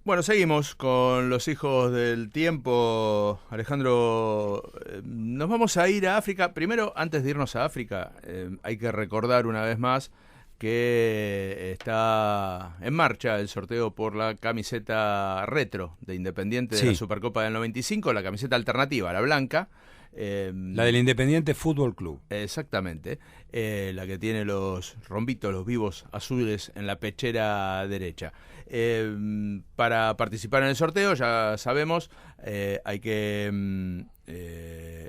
Bueno, seguimos con los hijos del tiempo. Alejandro, nos vamos a ir a África. Primero, antes de irnos a África, hay que recordar una vez más que está en marcha el sorteo por la camiseta retro de Independiente de la Sí, Supercopa del 95, la camiseta alternativa, la blanca. la del Independiente Fútbol Club. Exactamente, la que tiene los rombitos, los vivos azules en la pechera derecha. Para participar en el sorteo, ya sabemos, hay que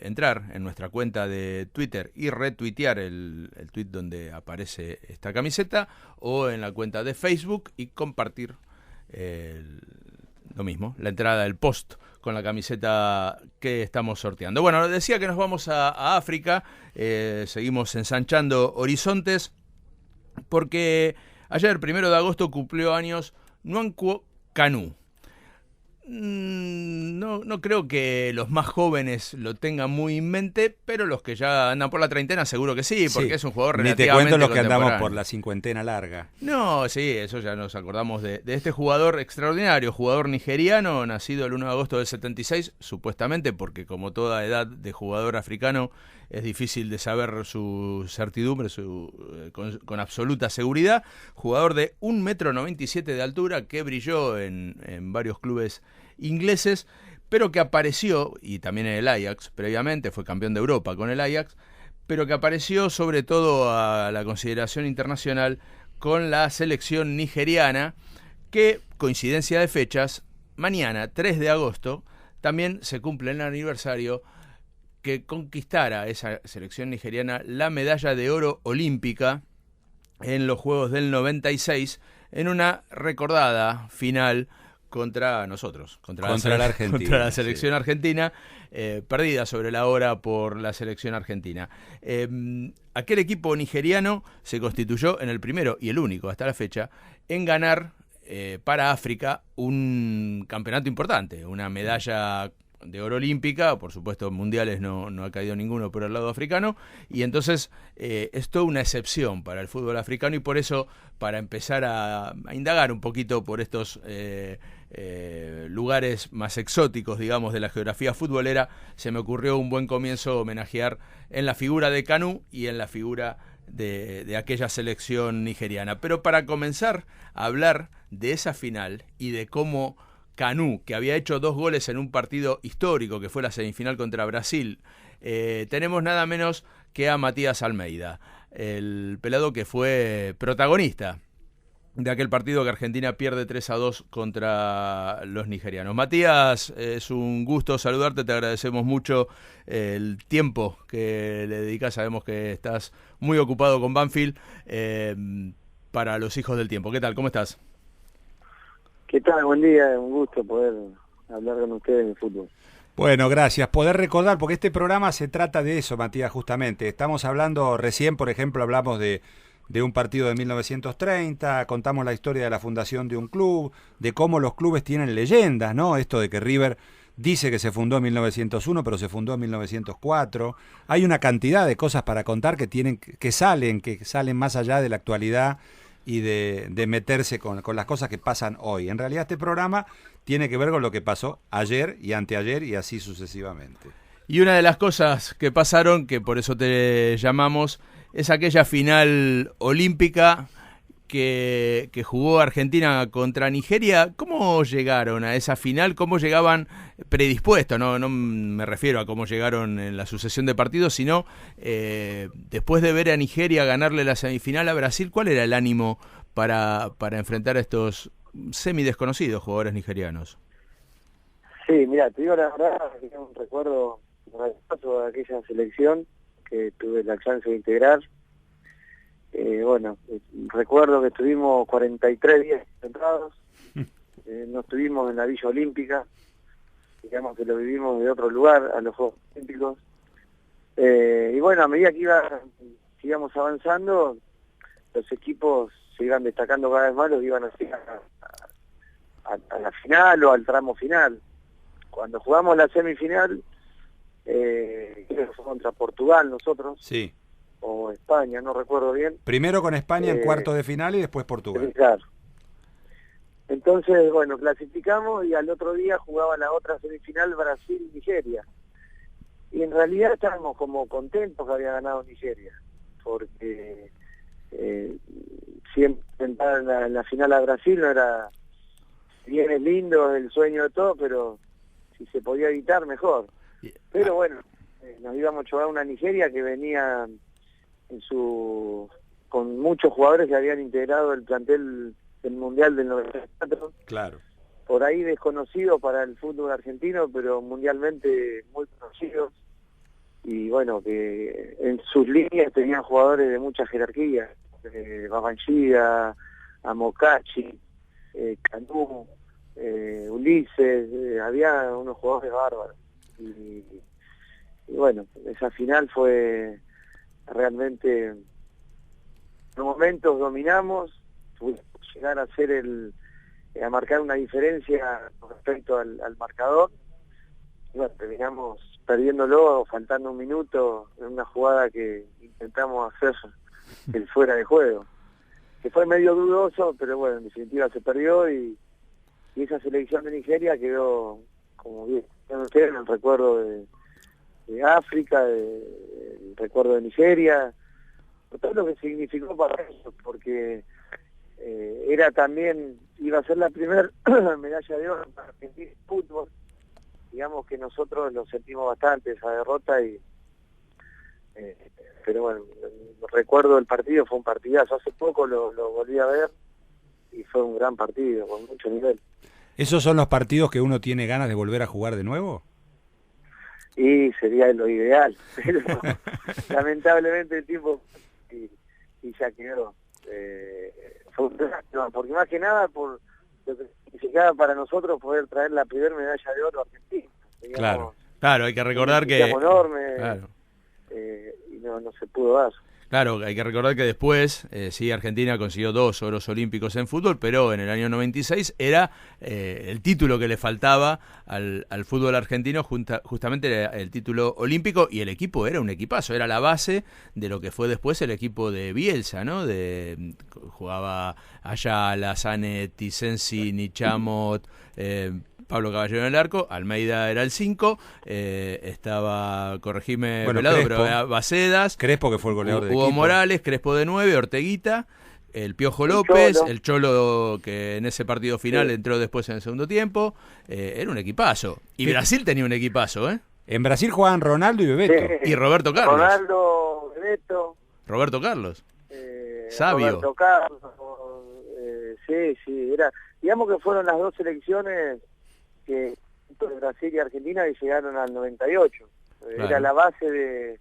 entrar en nuestra cuenta de Twitter y retuitear el tweet donde aparece esta camiseta, o en la cuenta de Facebook y compartir el, lo mismo, la entrada del post con la camiseta que estamos sorteando. Bueno, decía que nos vamos a África, seguimos ensanchando horizontes, porque ayer, 1 de agosto, cumplió años Nwankwo Kanu. No creo que los más jóvenes lo tengan muy en mente, pero los que ya andan por la treintena seguro que sí, porque Sí, es un jugador ni te relativamente cuento los que andamos contemporáneo. por la cincuentena larga. No, sí, eso ya nos acordamos de este jugador extraordinario, jugador nigeriano, nacido el 1 de agosto del 76, supuestamente, porque como toda edad de jugador africano es difícil de saber su certidumbre con absoluta seguridad. Jugador de 1,97 m de altura que brilló en varios clubes ingleses, pero que apareció, y también en el Ajax previamente, fue campeón de Europa con el Ajax, pero que apareció sobre todo a la consideración internacional con la selección nigeriana, que, coincidencia de fechas, mañana, 3 de agosto, también se cumple el aniversario que conquistara esa selección nigeriana la medalla de oro olímpica en los Juegos del 96, en una recordada final contra nosotros, Contra la Argentina, contra la selección sí. argentina, perdida sobre la hora por la selección argentina. Aquel equipo nigeriano se constituyó en el primero y el único hasta la fecha en ganar para África un campeonato importante, una medalla de oro olímpica. Por supuesto, mundiales no ha caído ninguno por el lado africano, y entonces es toda una excepción para el fútbol africano, y por eso, para empezar a indagar un poquito por estos lugares más exóticos, digamos, de la geografía futbolera, se me ocurrió un buen comienzo homenajear en la figura de Kanu y en la figura de aquella selección nigeriana. Pero para comenzar a hablar de esa final y de cómo Kanu, que había hecho 2 goles en un partido histórico que fue la semifinal contra Brasil, tenemos nada menos que a Matías Almeida, el pelado que fue protagonista de aquel partido que Argentina pierde 3-2 contra los nigerianos. Matías, es un gusto saludarte, te agradecemos mucho el tiempo que le dedicas, sabemos que estás muy ocupado con Banfield, para los hijos del tiempo. ¿Qué tal? ¿Cómo estás? ¿Qué tal? Buen día, un gusto poder hablar con ustedes de fútbol. Bueno, gracias. Poder recordar, porque este programa se trata de eso, Matías, justamente. Estamos hablando, recién, por ejemplo, hablamos de un partido de 1930, contamos la historia de la fundación de un club, de cómo los clubes tienen leyendas, ¿no? Esto de que River dice que se fundó en 1901, pero se fundó en 1904. Hay una cantidad de cosas para contar que salen más allá de la actualidad y de meterse con las cosas que pasan hoy. En realidad este programa tiene que ver con lo que pasó ayer y anteayer y así sucesivamente. Y una de las cosas que pasaron, que por eso te llamamos, es aquella final olímpica que jugó Argentina contra Nigeria. ¿Cómo llegaron a esa final? ¿Cómo llegaban predispuestos? No me refiero a cómo llegaron en la sucesión de partidos, sino después de ver a Nigeria ganarle la semifinal a Brasil, ¿cuál era el ánimo para enfrentar a estos semidesconocidos jugadores nigerianos? Sí, mira, te digo la verdad, tengo un recuerdo maravilloso de aquella selección que tuve la chance de integrar. Recuerdo que estuvimos 43 días concentrados, no estuvimos en la Villa Olímpica, digamos que lo vivimos de otro lugar, a los Juegos Olímpicos. Y bueno, a medida que íbamos avanzando, los equipos se iban destacando cada vez más, los iban así a la final o al tramo final. Cuando jugamos la semifinal, creo que fue contra Portugal nosotros, Sí. o España, no recuerdo bien. Primero con España en cuartos de final y después Portugal. Claro. Entonces, bueno, clasificamos y al otro día jugaba la otra semifinal Brasil-Nigeria. Y en realidad estábamos como contentos que había ganado Nigeria, porque siempre entrar en la final a Brasil no era, si bien es lindo, es el sueño de todo, pero si se podía evitar, mejor. Pero bueno, nos íbamos a jugar a una Nigeria que venía con muchos jugadores que habían integrado el plantel del Mundial del 94. Claro. Por ahí desconocido para el fútbol argentino, pero mundialmente muy conocidos. Y bueno, que en sus líneas tenían jugadores de mucha jerarquía, Babangida, Amokachi, Canú, Ulises, había unos jugadores bárbaros. Y bueno, esa final fue realmente, en momentos dominamos, pudimos llegar a ser a marcar una diferencia con respecto al marcador. Y bueno, terminamos perdiéndolo, faltando un minuto, en una jugada que intentamos hacer el fuera de juego, que fue medio dudoso, pero bueno, en definitiva se perdió y esa selección de Nigeria quedó, como bien en el recuerdo de África, el recuerdo de Nigeria, por todo lo que significó para ellos, porque era también, iba a ser la primera medalla de oro para Argentina en fútbol. Digamos que nosotros lo sentimos bastante esa derrota, pero bueno, recuerdo el partido, fue un partidazo. Hace poco lo volví a ver y fue un gran partido, con mucho nivel. ¿Esos son los partidos que uno tiene ganas de volver a jugar de nuevo? Y sería lo ideal, pero lamentablemente el tiempo y ya quedó. Fue un drama, porque más que nada por lo que significaba para nosotros poder traer la primera medalla de oro a Argentina. Digamos, claro, hay que recordar que... enorme, claro. Y no se pudo dar. Claro, hay que recordar que después, sí, Argentina consiguió 2 oros olímpicos en fútbol, pero en el año 96 era el título que le faltaba al fútbol argentino, justamente era el título olímpico, y el equipo era un equipazo, era la base de lo que fue después el equipo de Bielsa, ¿no? Jugaba Ayala, Zanetti, Sensi, Nichamot, Pablo Caballero en el arco, Almeida era el 5, estaba, corregime, bueno, Velado, Crespo, pero era Bacedas, Crespo, que fue el goleador del Hugo equipo. Morales, Crespo de 9, Orteguita, el Piojo López, el Cholo que en ese partido final entró después en el segundo tiempo. Era un equipazo. Y Brasil tenía un equipazo, ¿eh? En Brasil jugaban Ronaldo y Bebeto. Y Roberto Carlos. Ronaldo, Bebeto. Roberto Carlos. Sabio. Roberto Carlos. Sí, era, digamos que fueron las dos selecciones que de Brasil y Argentina que llegaron al 98. Claro. Era la base de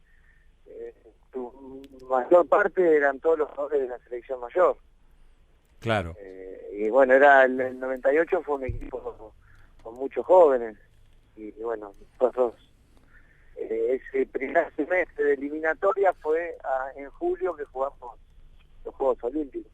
su mayor parte eran todos los jugadores de la selección mayor. Claro. Y bueno, el 98 fue un equipo con muchos jóvenes. Y bueno, nosotros ese primer semestre de eliminatoria fue en julio que jugamos los Juegos Olímpicos.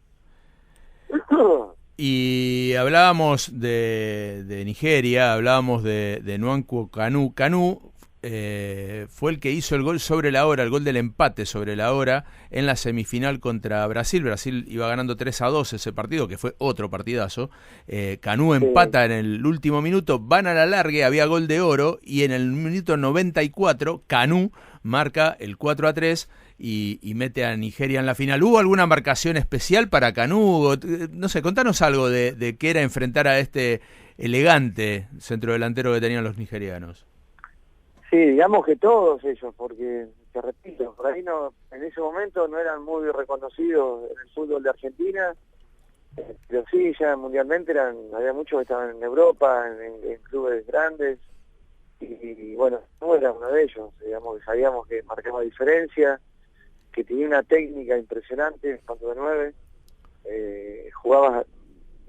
Y hablábamos de Nigeria, hablábamos de Nwankwo Kanu. Kanu fue el que hizo el gol sobre la hora, el gol del empate sobre la hora en la semifinal contra Brasil. Brasil iba ganando 3-2 ese partido, que fue otro partidazo. Kanu empata en el último minuto, van a la largue, había gol de oro, y en el minuto 94 Kanu marca el 4-3 y mete a Nigeria en la final. ¿Hubo alguna marcación especial para Kanu? No sé, contanos algo de qué era enfrentar a este elegante centrodelantero que tenían los nigerianos. Sí, digamos que todos ellos, porque, te repito, por ahí en ese momento no eran muy reconocidos en el fútbol de Argentina, pero sí, ya mundialmente había muchos que estaban en Europa, en clubes grandes, y bueno, no era uno de ellos, digamos que sabíamos que marcaba diferencia, que tenía una técnica impresionante en cuanto de 9, jugaba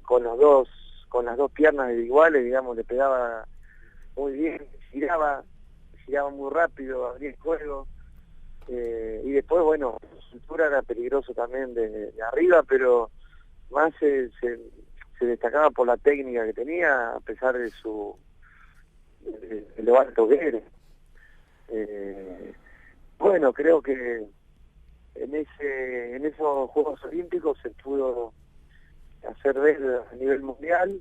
con las dos piernas iguales, digamos, le pegaba muy bien, giraba muy rápido, abría el juego, y después, bueno, su cintura era peligroso también de arriba, pero más se destacaba por la técnica que tenía, a pesar de lo alto que era. Bueno, creo que en esos Juegos Olímpicos se pudo hacer ver a nivel mundial,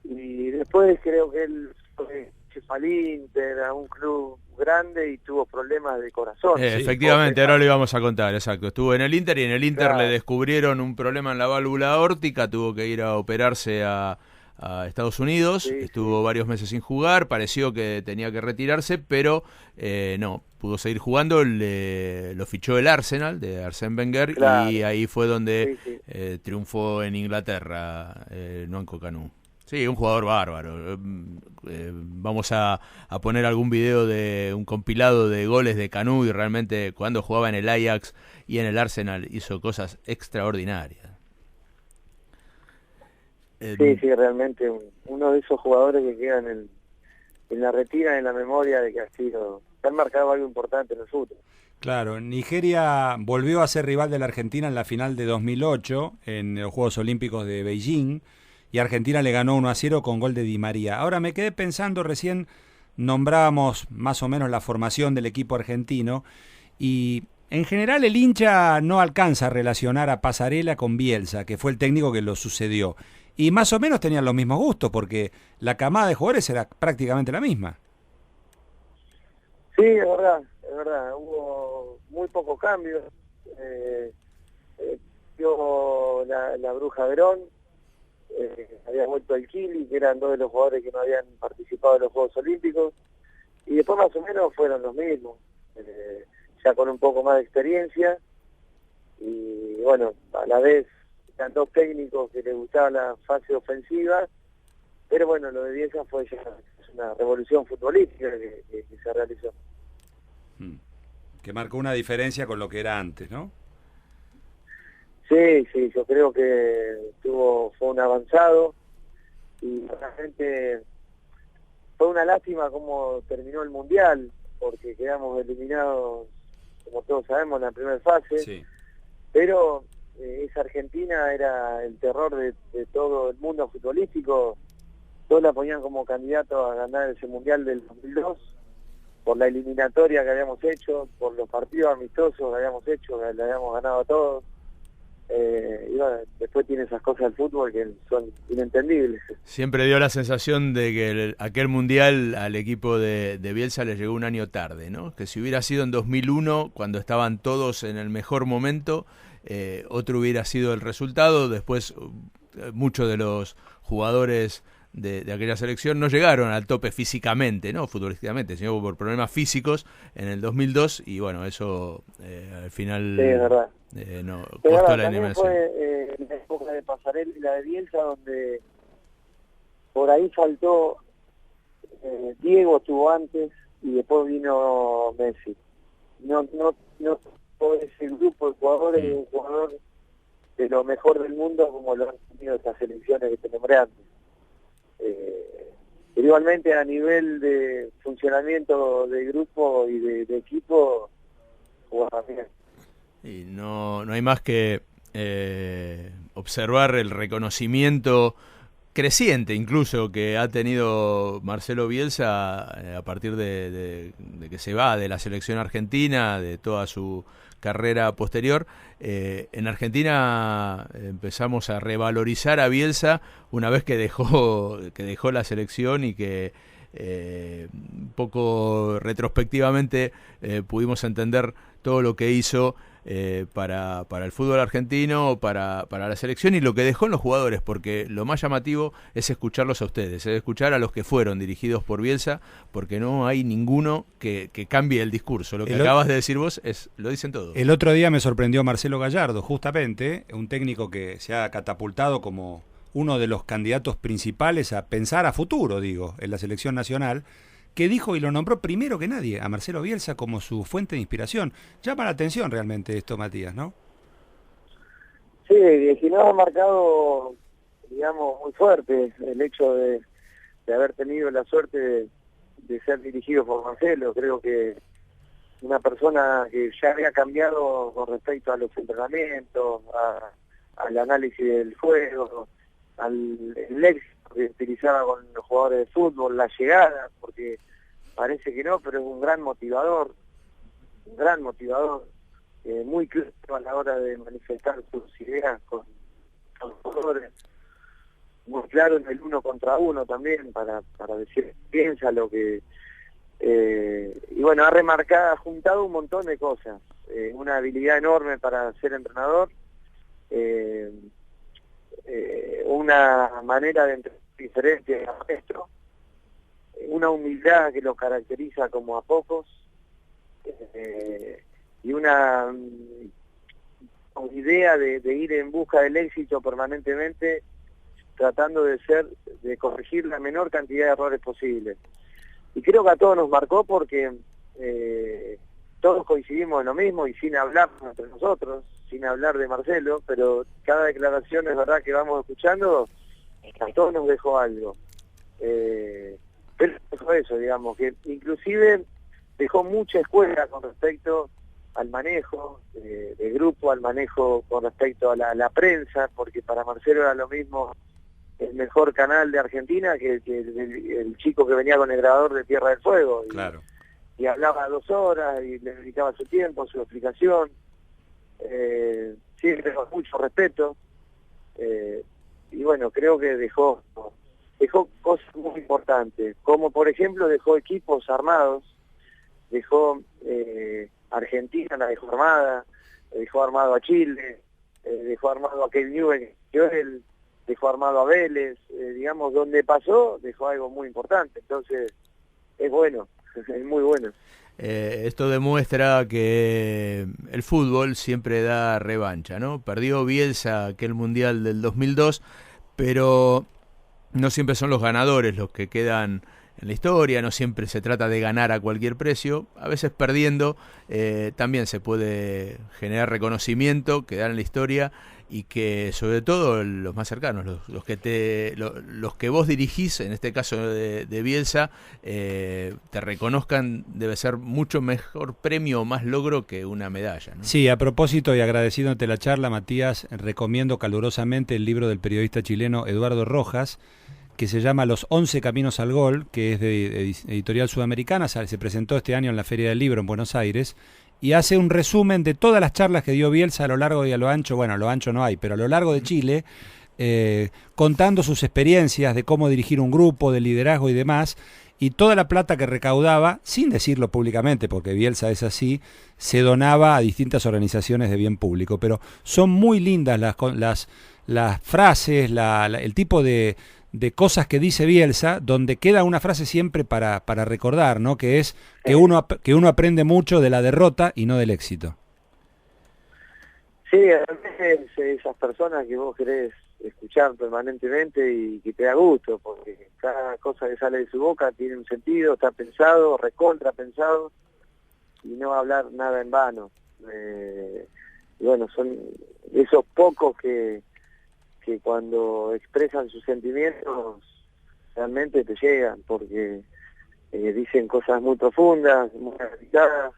y después creo que él fue al Inter, a un club grande, y tuvo problemas de corazón. Efectivamente, ahora lo íbamos a contar, exacto. Estuvo en el Inter y en el Inter Claro. le descubrieron un problema en la válvula aórtica, tuvo que ir a operarse a Estados Unidos, Sí, estuvo varios meses sin jugar, pareció que tenía que retirarse, pero no, pudo seguir jugando, lo fichó el Arsenal de Arsène Wenger, Claro. y ahí fue donde Sí, triunfó en Inglaterra, no en Cocanú. Sí, un jugador bárbaro. Vamos a poner algún video de un compilado de goles de Canú, y realmente cuando jugaba en el Ajax y en el Arsenal hizo cosas extraordinarias. sí, realmente uno de esos jugadores que quedan en la retina, en la memoria de que que han marcado algo importante en el fútbol. Claro, Nigeria volvió a ser rival de la Argentina en la final de 2008 en los Juegos Olímpicos de Beijing, y Argentina le ganó 1-0 con gol de Di María. Ahora me quedé pensando, recién nombrábamos más o menos la formación del equipo argentino, y en general el hincha no alcanza a relacionar a Pasarela con Bielsa, que fue el técnico que lo sucedió. Y más o menos tenían los mismos gustos, porque la camada de jugadores era prácticamente la misma. Sí, es verdad, hubo muy pocos cambios. Dio la Bruja Verón, había vuelto el Kili, que eran dos de los jugadores que no habían participado en los Juegos Olímpicos, y después más o menos fueron los mismos, ya con un poco más de experiencia, y bueno, a la vez eran dos técnicos que les gustaba la fase ofensiva, pero bueno, lo de Bielsa fue ya una revolución futbolística que se realizó. Que marcó una diferencia con lo que era antes, ¿no? Sí, yo creo que fue un avanzado, y realmente fue una lástima cómo terminó el Mundial, porque quedamos eliminados, como todos sabemos, en la primera fase, Sí. pero esa Argentina era el terror de todo el mundo futbolístico. Todos la ponían como candidato a ganar ese Mundial del 2002, por la eliminatoria que habíamos hecho, por los partidos amistosos que habíamos hecho, que le habíamos ganado a todos. Y bueno, después tiene esas cosas del fútbol que son inentendibles. Siempre dio la sensación de que aquel mundial al equipo de Bielsa le llegó un año tarde, ¿no? Que si hubiera sido en 2001, cuando estaban todos en el mejor momento, otro hubiera sido el resultado. Después muchos de los jugadores de aquella selección no llegaron al tope físicamente, no futbolísticamente, sino por problemas físicos en el 2002, y bueno, eso al final Sí, es verdad. no Pero costó ahora, la también eliminación. fue la época de Pasarela y la de Bielsa, donde por ahí faltó, Diego estuvo antes y después vino Messi. No todo ese grupo de jugadores, un jugador de lo mejor del mundo como lo han tenido estas selecciones que te nombré antes. Pero igualmente a nivel de funcionamiento de grupo y de equipo, jugaba bien. Y no hay más que observar el reconocimiento creciente incluso que ha tenido Marcelo Bielsa a partir de que se va de la selección argentina, de toda su carrera posterior. En Argentina empezamos a revalorizar a Bielsa una vez que dejó la selección, y que un poco retrospectivamente pudimos entender todo lo que hizo para el fútbol argentino, para la selección, y lo que dejó en los jugadores, porque lo más llamativo es escucharlos a ustedes, es escuchar a los que fueron dirigidos por Bielsa, porque no hay ninguno que cambie el discurso. Lo que acabas de decir vos lo dicen todos. El otro día me sorprendió Marcelo Gallardo, justamente, un técnico que se ha catapultado como uno de los candidatos principales a pensar a futuro, digo, en la selección nacional, que dijo y lo nombró primero que nadie a Marcelo Bielsa como su fuente de inspiración. Llama la atención realmente esto, Matías, ¿no? Sí, que nos ha marcado, digamos, muy fuerte el hecho de haber tenido la suerte de ser dirigido por Marcelo. Creo que una persona que ya había cambiado con respecto a los entrenamientos, al análisis del juego, el éxito que utilizaba con los jugadores de fútbol, la llegada, porque parece que no, pero es un gran motivador, muy claro a la hora de manifestar sus ideas jugadores, muy claro en el 1 contra 1 también, para decir piensa lo que... y bueno, ha juntado un montón de cosas, una habilidad enorme para ser entrenador, una manera de entrenar diferente al resto, una humildad que lo caracteriza como a pocos, y una idea de ir en busca del éxito permanentemente, tratando de corregir la menor cantidad de errores posibles. Y creo que a todos nos marcó porque todos coincidimos en lo mismo, y sin hablar entre nosotros, sin hablar de Marcelo, pero cada declaración es verdad que vamos escuchando, a todos nos dejó algo. Pero dejó eso, digamos, que inclusive dejó mucha escuela con respecto al manejo de grupo, al manejo con respecto a la prensa, porque para Marcelo era lo mismo el mejor canal de Argentina que el chico que venía con el grabador de Tierra del Fuego. Claro. Y hablaba 2 horas y le dedicaba su tiempo, su explicación, siempre con mucho respeto, y bueno, creo que dejó cosas muy importantes, como por ejemplo dejó equipos armados, dejó Argentina, la dejó armada, dejó armado a Chile, dejó armado a Kevin Newell, dejó armado a Vélez, digamos, donde pasó, dejó algo muy importante. Entonces, es bueno, es muy bueno. Esto demuestra que el fútbol siempre da revancha, ¿no? Perdió Bielsa aquel Mundial del 2002, pero no siempre son los ganadores los que quedan en la historia, no siempre se trata de ganar a cualquier precio, a veces perdiendo también se puede generar reconocimiento, quedar en la historia, y que sobre todo los más cercanos, los que vos dirigís, en este caso de Bielsa, te reconozcan, debe ser mucho mejor premio o más logro que una medalla, ¿no? Sí, a propósito y agradeciéndote la charla, Matías, recomiendo calurosamente el libro del periodista chileno Eduardo Rojas, que se llama Los 11 Caminos al Gol, que es de Editorial Sudamericana, se presentó este año en la Feria del Libro en Buenos Aires, y hace un resumen de todas las charlas que dio Bielsa a lo largo y a lo ancho, bueno, a lo ancho no hay, pero a lo largo de Chile, contando sus experiencias de cómo dirigir un grupo, de liderazgo y demás, y toda la plata que recaudaba, sin decirlo públicamente, porque Bielsa es así, se donaba a distintas organizaciones de bien público, pero son muy lindas las frases, el tipo de cosas que dice Bielsa, donde queda una frase siempre para recordar, ¿no? Que es que uno aprende mucho de la derrota y no del éxito. Sí, a veces esas personas que vos querés escuchar permanentemente y que te da gusto, porque cada cosa que sale de su boca tiene un sentido, está pensado, recontra pensado, y no va a hablar nada en vano. Y bueno, son esos pocos que cuando expresan sus sentimientos realmente te llegan, porque dicen cosas muy profundas, muy analizadas,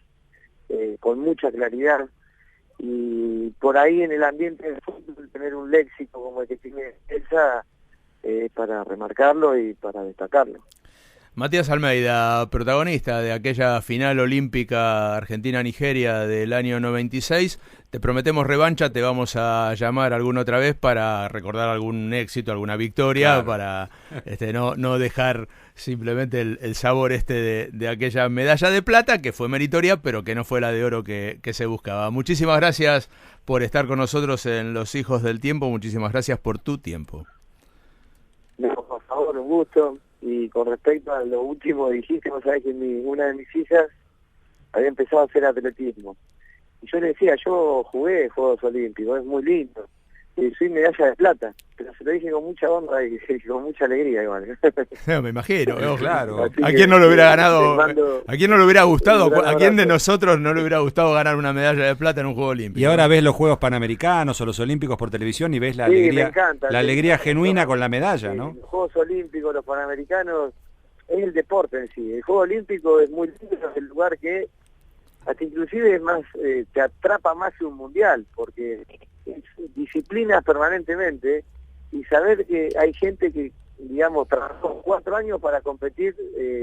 con mucha claridad, y por ahí en el ambiente del fútbol tener un léxico como el que tiene Elsa, para remarcarlo y para destacarlo. Matías Almeida, protagonista de aquella final olímpica Argentina-Nigeria del año 96. Te prometemos revancha, te vamos a llamar alguna otra vez para recordar algún éxito, alguna victoria, claro, para no dejar simplemente el sabor de aquella medalla de plata, que fue meritoria, pero que no fue la de oro que se buscaba. Muchísimas gracias por estar con nosotros en Los Hijos del Tiempo, muchísimas gracias por tu tiempo. No, por favor, un gusto. Y con respecto a lo último que dijiste, vos sabés que una de mis hijas había empezado a hacer atletismo. Y yo le decía, yo jugué Juegos Olímpicos, es muy lindo. Y soy medalla de plata, pero se lo dije con mucha honra y con mucha alegría igual. No, me imagino, claro. Así ¿A quién no le hubiera ganado? mando, ¿A quién no le hubiera gustado? ¿A quién de nosotros no le hubiera gustado ganar una medalla de plata en un Juego Olímpico? Y ahora ves los Juegos Panamericanos o los Olímpicos por televisión y ves la alegría, encanta, la alegría genuina con la medalla, ¿no? Los Juegos Olímpicos, los Panamericanos, es el deporte en sí. El Juego Olímpico es muy lindo, es el lugar que hasta inclusive es más, te atrapa más que un mundial, porque es disciplinas permanentemente, y saber que hay gente que, digamos, trabajó 4 años para competir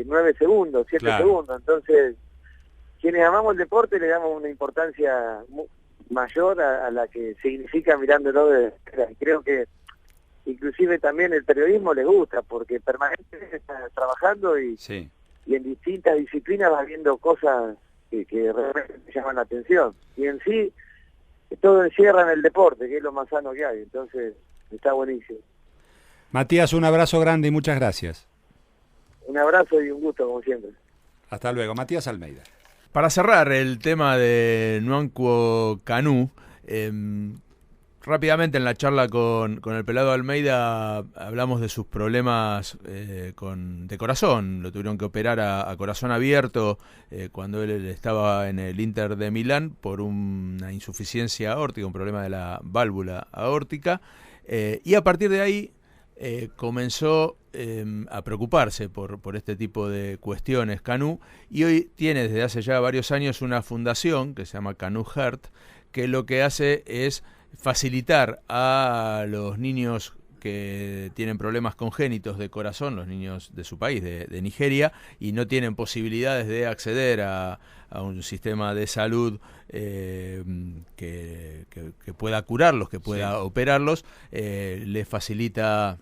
9 segundos, 7 claro, segundos. Entonces, quienes amamos el deporte le damos una importancia mayor a la que significa mirándolo de afuera. Y creo que inclusive también el periodismo le gusta, porque permanentemente está trabajando y en distintas disciplinas va viendo cosas que realmente te llaman la atención. Y en sí, todo encierra en el deporte, que es lo más sano que hay. Entonces, está buenísimo. Matías, un abrazo grande y muchas gracias. Un abrazo y un gusto, como siempre. Hasta luego. Matías Almeida. Para cerrar el tema de Nwankwo Kanu, rápidamente en la charla con el pelado Almeida hablamos de sus problemas de corazón. Lo tuvieron que operar a corazón abierto cuando él estaba en el Inter de Milán por una insuficiencia aórtica, un problema de la válvula aórtica. Y a partir de ahí comenzó a preocuparse por este tipo de cuestiones Kanu, y hoy tiene desde hace ya varios años una fundación que se llama Kanu Heart, que lo que hace es facilitar a los niños que tienen problemas congénitos de corazón, los niños de su país, de Nigeria, y no tienen posibilidades de acceder a un sistema de salud que pueda curarlos, que pueda operarlos, les facilita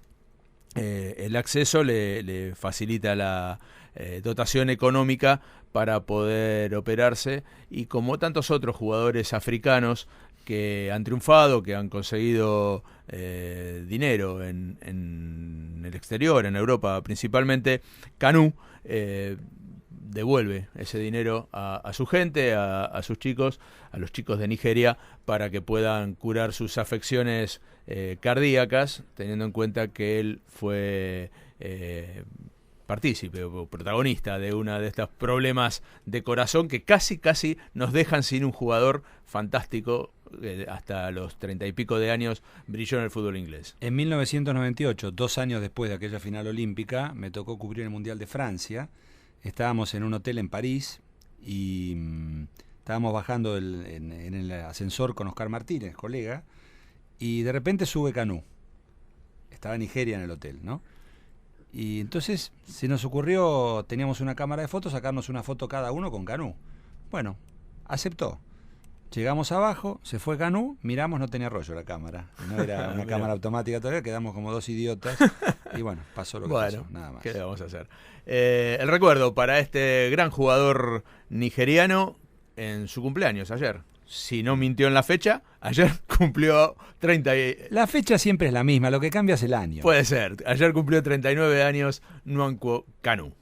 el acceso, le facilita la dotación económica para poder operarse, y como tantos otros jugadores africanos que han triunfado, que han conseguido dinero en el exterior, en Europa principalmente, Kanu devuelve ese dinero a su gente, a sus chicos, a los chicos de Nigeria, para que puedan curar sus afecciones cardíacas, teniendo en cuenta que él fue partícipe o protagonista de uno de estos problemas de corazón que casi nos dejan sin un jugador fantástico. Hasta los 30 y pico de años brilló en el fútbol inglés. En 1998, 2 años después de aquella final olímpica, me tocó cubrir el Mundial de Francia. Estábamos en un hotel en París y estábamos bajando en el ascensor con Oscar Martínez, colega, y de repente sube Kanu. Estaba Nigeria en el hotel, ¿no? Y entonces se nos ocurrió, teníamos una cámara de fotos, sacarnos una foto cada uno con Kanu. Bueno, aceptó. Llegamos abajo, se fue Kanu, miramos, no tenía rollo la cámara. No era una cámara automática todavía, quedamos como dos idiotas. Y bueno, pasó lo que pasó, nada más. ¿Qué le vamos a hacer? El recuerdo para este gran jugador nigeriano en su cumpleaños ayer. Si no mintió en la fecha, ayer cumplió 30 La fecha siempre es la misma, lo que cambia es el año. Puede ser. Ayer cumplió 39 años Nwankwo Kanu.